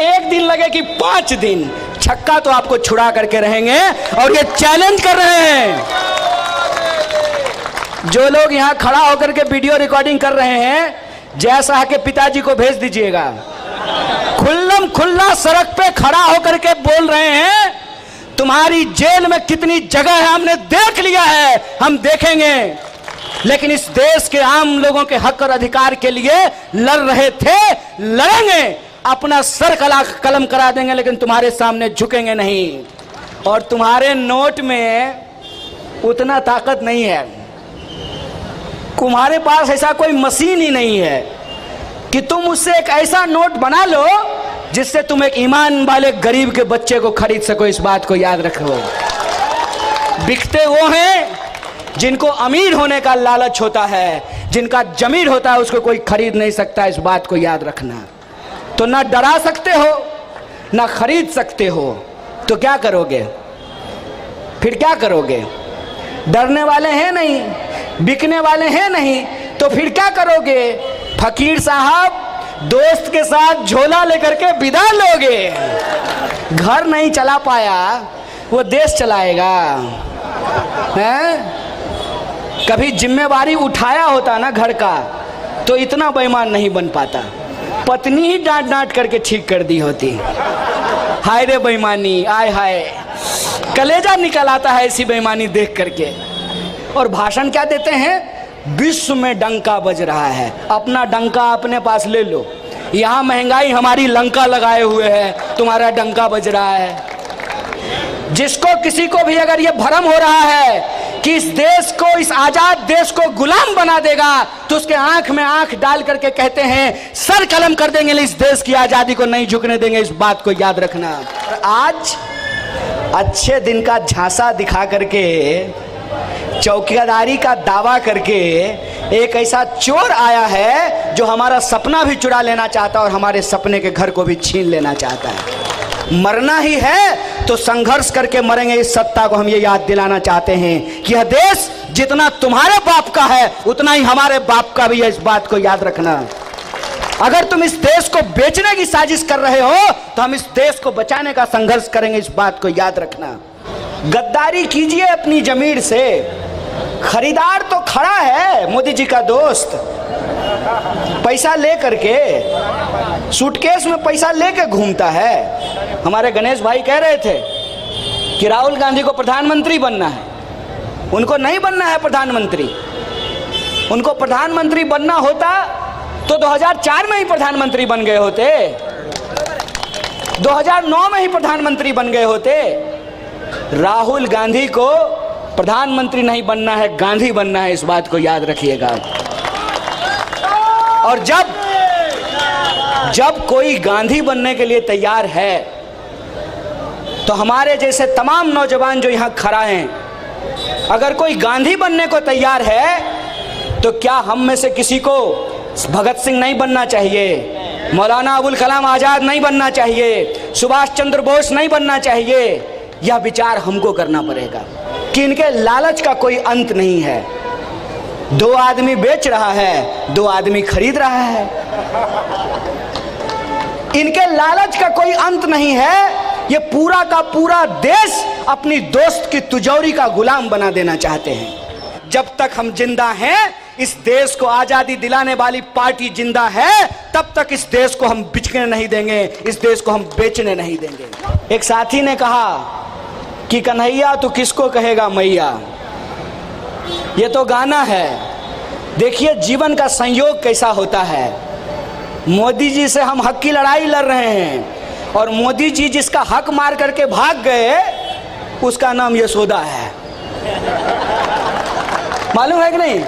1 दिन लगे कि 5 दिन, छक्का तो आपको छुड़ा करके रहेंगे। और ये चैलेंज कर रहे हैं जो लोग यहाँ खड़ा होकर के वीडियो रिकॉर्डिंग कर रहे हैं, जय शाह के पिताजी को भेज दीजिएगा। खुल्लम खुल्ला सड़क पे खड़ा होकर के बोल रहे हैं तुम्हारी जेल में कितनी जगह है हमने देख लिया है, हम देखेंगे। लेकिन इस देश के आम लोगों के हक और अधिकार के लिए लड़ रहे थे, लड़ेंगे, अपना सर कलम करा देंगे, लेकिन तुम्हारे सामने झुकेंगे नहीं। और तुम्हारे नोट में उतना ताकत नहीं है, तुम्हारे पास ऐसा कोई मशीन ही नहीं है कि तुम उससे एक ऐसा नोट बना लो जिससे तुम एक ईमान वाले गरीब के बच्चे को खरीद सको। इस बात को याद रखो। बिकते वो हैं जिनको अमीर होने का लालच होता है, जिनका जमीर होता है उसको कोई खरीद नहीं सकता। इस बात को याद रखना। तो ना डरा सकते हो ना खरीद सकते हो, तो क्या करोगे? फिर क्या करोगे? डरने वाले हैं नहीं, बिकने वाले हैं नहीं, तो फिर क्या करोगे? फकीर साहब दोस्त के साथ झोला लेकर के विदा लोगे। घर नहीं चला पाया, वो देश चलाएगा। हैं? कभी जिम्मेवारी उठाया होता ना घर का, तो इतना बेईमान नहीं बन पाता। पत्नी ही डांट डांट करके ठीक कर दी होती। हाय रे बेईमानी, आय हाय, कलेजा निकल आता है ऐसी बेईमानी देख करके। और भाषण क्या देते हैं? विश्व में डंका बज रहा है, अपना डंका अपने पास ले लो। यहाँ महंगाई हमारी लंका लगाए हुए है, तुम्हारा डंका बज रहा है। जिसको किसी को भी अगर ये भ्रम हो रहा है कि इस देश को, इस आजाद देश को गुलाम बना देगा, तो उसके आंख में आंख डाल करके कहते हैं सर कलम कर देंगे, इस देश की आजादी को नहीं झुकने देंगे। इस बात को याद रखना। आज अच्छे दिन का झांसा दिखा करके, चौकीदारी का दावा करके एक ऐसा चोर आया है जो हमारा सपना भी चुरा लेना चाहता है और हमारे सपने के घर को भी छीन लेना चाहता है। मरना ही है तो संघर्ष करके मरेंगे। इस सत्ता को हम ये याद दिलाना चाहते हैं कि यह देश जितना तुम्हारे बाप का है उतना ही हमारे बाप का भी है। इस बात को याद रखना। अगर तुम इस देश को बेचने की साजिश कर रहे हो तो हम इस देश को बचाने का संघर्ष करेंगे। इस बात को याद रखना। गद्दारी कीजिए अपनी जमीर से। खरीदार तो खड़ा है, मोदी जी का दोस्त, पैसा ले करके, सूटकेस में पैसा लेके घूमता है। हमारे गणेश भाई कह रहे थे कि राहुल गांधी को प्रधानमंत्री बनना है। उनको नहीं बनना है प्रधानमंत्री। उनको प्रधानमंत्री बनना होता तो 2004 में ही प्रधानमंत्री बन गए होते, 2009 में ही प्रधानमंत्री बन गए होते। राहुल गांधी को प्रधानमंत्री नहीं बनना है, गांधी बनना है। इस बात को याद रखिएगा। और जब कोई गांधी बनने के लिए तैयार है तो हमारे जैसे तमाम नौजवान जो यहाँ खड़ा हैं, अगर कोई गांधी बनने को तैयार है तो क्या हम में से किसी को भगत सिंह नहीं बनना चाहिए, मौलाना अबुल कलाम आजाद नहीं बनना चाहिए, सुभाष चंद्र बोस नहीं बनना चाहिए? यह विचार हमको करना पड़ेगा कि इनके लालच का कोई अंत नहीं है। 2 आदमी बेच रहा है, 2 आदमी खरीद रहा है। इनके लालच का कोई अंत नहीं है। ये पूरा का पूरा देश अपनी दोस्त की तिजोरी का गुलाम बना देना चाहते हैं। जब तक हम जिंदा हैं, इस देश को आजादी दिलाने वाली पार्टी जिंदा है, तब तक इस देश को हम बिचने नहीं देंगे, इस देश को हम बेचने नहीं देंगे। एक साथी ने कहा कि कन्हैया तू किसको कहेगा मैया। ये तो गाना है। देखिए जीवन का संयोग कैसा होता है। मोदी जी से हम हक की लड़ाई लड़ रहे हैं और मोदी जी जिसका हक मार करके भाग गए उसका नाम यशोदा है। मालूम है कि नहीं?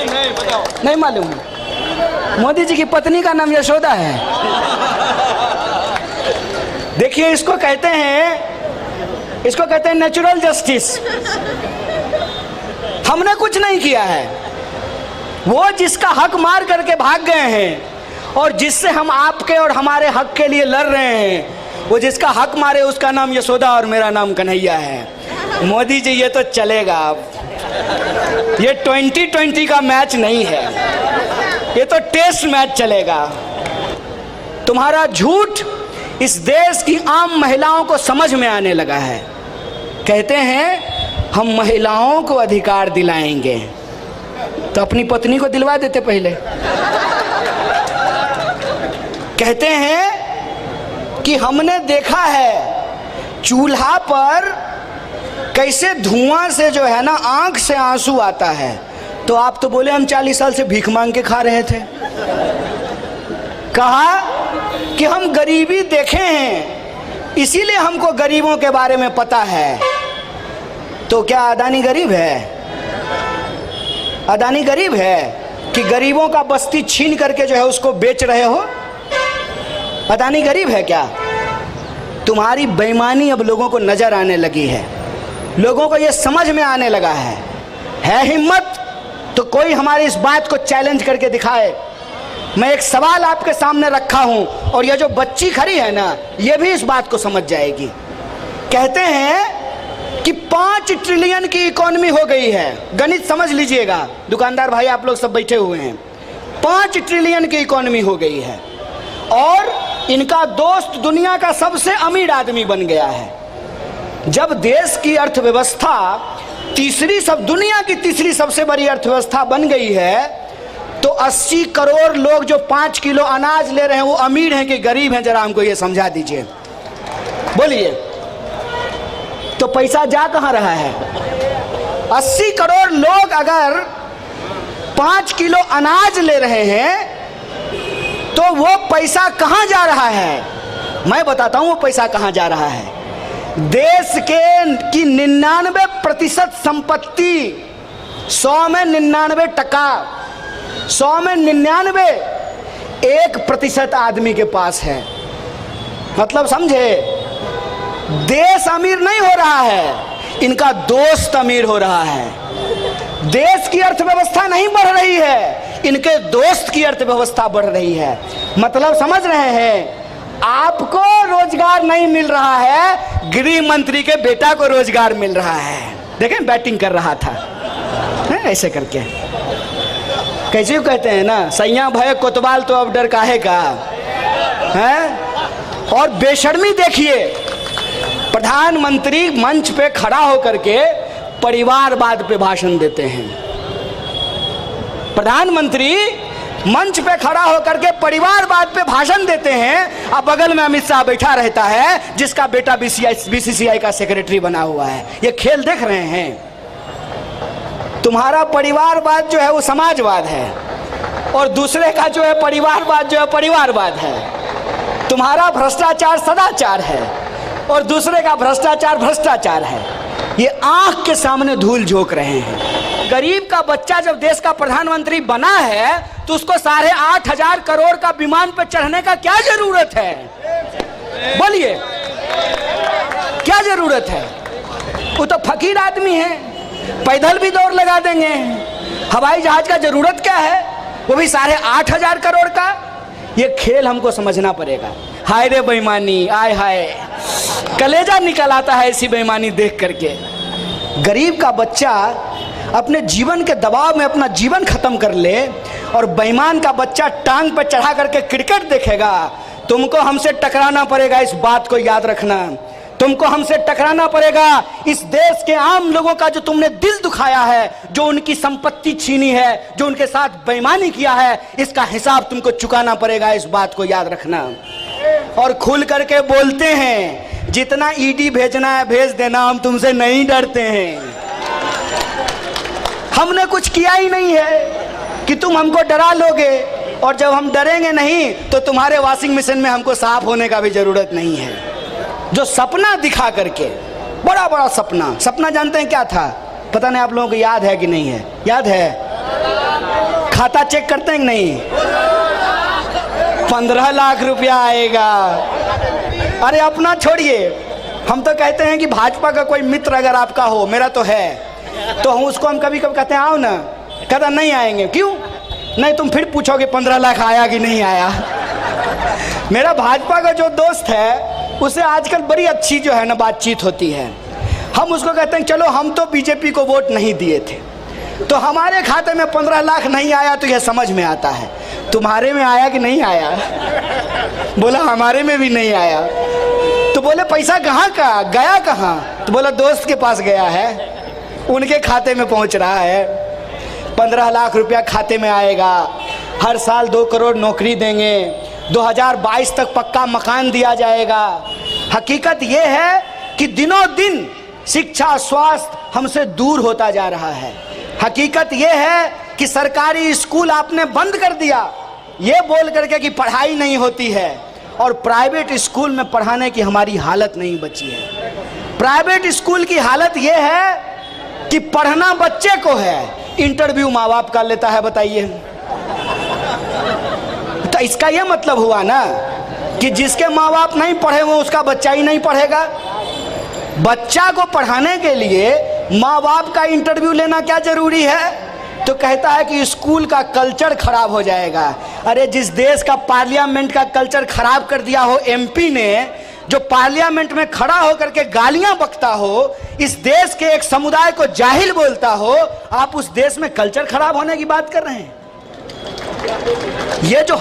नहीं बताओ। नहीं मालूम? मोदी जी की पत्नी का नाम यशोदा है। देखिए इसको कहते हैं नेचुरल जस्टिस। हमने कुछ नहीं किया है। वो जिसका हक मार करके भाग गए हैं और जिससे हम आपके और हमारे हक के लिए लड़ रहे हैं, वो जिसका हक मारे उसका नाम यशोदा और मेरा नाम कन्हैया है। मोदी जी ये तो चलेगा। ये 2020 का मैच नहीं है, ये तो टेस्ट मैच चलेगा। तो तुम्हारा झूठ इस देश की आम महिलाओं को समझ में आने लगा है। कहते हैं हम महिलाओं को अधिकार दिलाएंगे, तो अपनी पत्नी को दिलवा देते पहले। कहते हैं कि हमने देखा है चूल्हा पर कैसे धुआं से जो है ना आंख से आंसू आता है, तो आप तो बोले हम 40 साल से भीख मांग के खा रहे थे। कहा कि हम गरीबी देखे हैं इसीलिए हमको गरीबों के बारे में पता है। तो क्या अदानी गरीब है? अदानी गरीब है कि गरीबों का बस्ती छीन करके जो है उसको बेच रहे हो? अदानी गरीब है क्या? तुम्हारी बेईमानी अब लोगों को नजर आने लगी है, लोगों को ये समझ में आने लगा है हिम्मत तो कोई हमारी इस बात को चैलेंज करके दिखाए। मैं एक सवाल आपके सामने रखा हूं और ये जो बच्ची खड़ी है ना ये भी इस बात को समझ जाएगी। कहते हैं कि 5 ट्रिलियन की इकोनॉमी हो गई है। गणित समझ लीजिएगा, दुकानदार भाई आप लोग सब बैठे हुए हैं। 5 ट्रिलियन की इकोनॉमी हो गई है और इनका दोस्त दुनिया का सबसे अमीर आदमी बन गया है। जब देश की अर्थव्यवस्था दुनिया की तीसरी सबसे बड़ी अर्थव्यवस्था बन गई है, तो 80 करोड़ लोग जो 5 किलो अनाज ले रहे हैं वो अमीर हैं कि गरीब हैं? जरा हमको ये समझा दीजिए, बोलिए। तो पैसा जा कहां रहा है? 80 करोड़ लोग अगर 5 किलो अनाज ले रहे हैं तो वो पैसा कहां जा रहा है? मैं बताता हूं वो पैसा कहां जा रहा है। देश की 99% संपत्ति 100 में 99%, 100 में 99 1% आदमी के पास है। मतलब समझे, देश अमीर नहीं हो रहा है, इनका दोस्त अमीर हो रहा है। देश की अर्थव्यवस्था नहीं बढ़ रही है, इनके दोस्त की अर्थव्यवस्था बढ़ रही है। मतलब समझ रहे हैं, आपको रोजगार नहीं मिल रहा है, गृह मंत्री के बेटा को रोजगार मिल रहा है। देखें बैटिंग कर रहा था ऐसे करके। कैसे कहते हैं ना, सैया भय कोतवाल तो अब डर काहे का है। और बेशर्मी देखिए, प्रधानमंत्री मंच पे खड़ा होकर के परिवारवाद पे भाषण देते हैं। प्रधानमंत्री मंच पे खड़ा होकर के परिवारवाद पे भाषण देते हैं। अब बगल में अमित शाह बैठा रहता है जिसका बेटा बीसीसीआई का सेक्रेटरी बना हुआ है। ये खेल देख रहे हैं। तुम्हारा परिवारवाद जो है वो समाजवाद है और दूसरे का जो है परिवारवाद जो है परिवारवाद है। तुम्हारा भ्रष्टाचार सदाचार है और दूसरे का भ्रष्टाचार भ्रष्टाचार है। ये आंख के सामने धूल झोंक रहे हैं। गरीब का बच्चा जब देश का प्रधानमंत्री बना है तो उसको 8,500 करोड़ का विमान पर चढ़ने का क्या जरूरत है? बोलिए, क्या जरूरत है? वो तो फकीर आदमी है, पैदल भी दौड़ लगा देंगे। हवाई जहाज का जरूरत क्या है, वो भी 8,500 करोड़ का। ये खेल हमको समझना पड़ेगा। हाय रे बेईमानी, आय हाय, कलेजा निकल आता है ऐसी बेईमानी देख करके। गरीब का बच्चा अपने जीवन के दबाव में अपना जीवन खत्म कर ले और बेईमान का बच्चा टांग पर चढ़ा करके क्रिकेट देखेगा। तुमको हमसे टकराना पड़ेगा, इस बात को याद रखना। तुमको हमसे टकराना पड़ेगा। इस देश के आम लोगों का जो तुमने दिल दुखाया है, जो उनकी संपत्ति छीनी है, जो उनके साथ बेईमानी किया है, इसका हिसाब तुमको चुकाना पड़ेगा, इस बात को याद रखना। और खुल करके बोलते हैं, जितना ईडी भेजना है भेज देना, हम तुमसे नहीं डरते हैं। हमने कुछ किया ही नहीं है कि तुम हमको डरा लोगे, और जब हम डरेंगे नहीं तो तुम्हारे वॉशिंग मशीन में हमको साफ होने का भी जरूरत नहीं है। जो सपना दिखा करके, बड़ा बड़ा सपना जानते हैं क्या था? पता नहीं आप लोगों को याद है कि नहीं है? याद है? खाता चेक करते हैं कि नहीं? 15 लाख रुपया आएगा। अरे अपना छोड़िए, हम तो कहते हैं कि भाजपा का कोई मित्र अगर आपका हो, मेरा तो है, तो हम उसको कभी कभी कहते हैं आओ ना, कहता नहीं आएंगे। क्यों नहीं? तुम फिर पूछोगे 15 लाख आया कि नहीं आया। मेरा भाजपा का जो दोस्त है उससे आजकल बड़ी अच्छी जो है ना बातचीत होती है। हम उसको कहते हैं चलो हम तो बीजेपी को वोट नहीं दिए थे, तो हमारे खाते में 15 लाख नहीं आया तो यह समझ में आता है। तुम्हारे में आया कि नहीं आया? बोला हमारे में भी नहीं आया। तो बोले पैसा कहाँ का गया, कहाँ? तो बोला दोस्त के पास गया है, उनके खाते में पहुंच रहा है। 15 लाख रुपया खाते में आएगा, हर साल 2 करोड़ नौकरी देंगे, 2022 तक पक्का मकान दिया जाएगा। हकीकत यह है कि दिनों दिन शिक्षा स्वास्थ्य हमसे दूर होता जा रहा है। हकीकत यह है कि सरकारी स्कूल आपने बंद कर दिया, ये बोल करके कि पढ़ाई नहीं होती है, और प्राइवेट स्कूल में पढ़ाने की हमारी हालत नहीं बची है। प्राइवेट स्कूल की हालत यह है कि पढ़ना बच्चे को है, इंटरव्यू माँ बाप का लेता है। बताइए, तो इसका यह मतलब हुआ ना कि जिसके माँ बाप नहीं पढ़े वो उसका बच्चा ही नहीं पढ़ेगा। बच्चा को पढ़ाने के लिए माँ बाप का इंटरव्यू लेना क्या जरूरी है? तो कहता है कि स्कूल का कल्चर खराब हो जाएगा। अरे जिस देश का पार्लियामेंट का कल्चर खराब कर दिया हो एमपी ने, जो पार्लियामेंट में खड़ा होकर के गालियां बकता हो, इस देश के एक समुदाय को जाहिल बोलता हो, आप उस देश में कल्चर खराब होने की बात कर रहे हैं। ये जो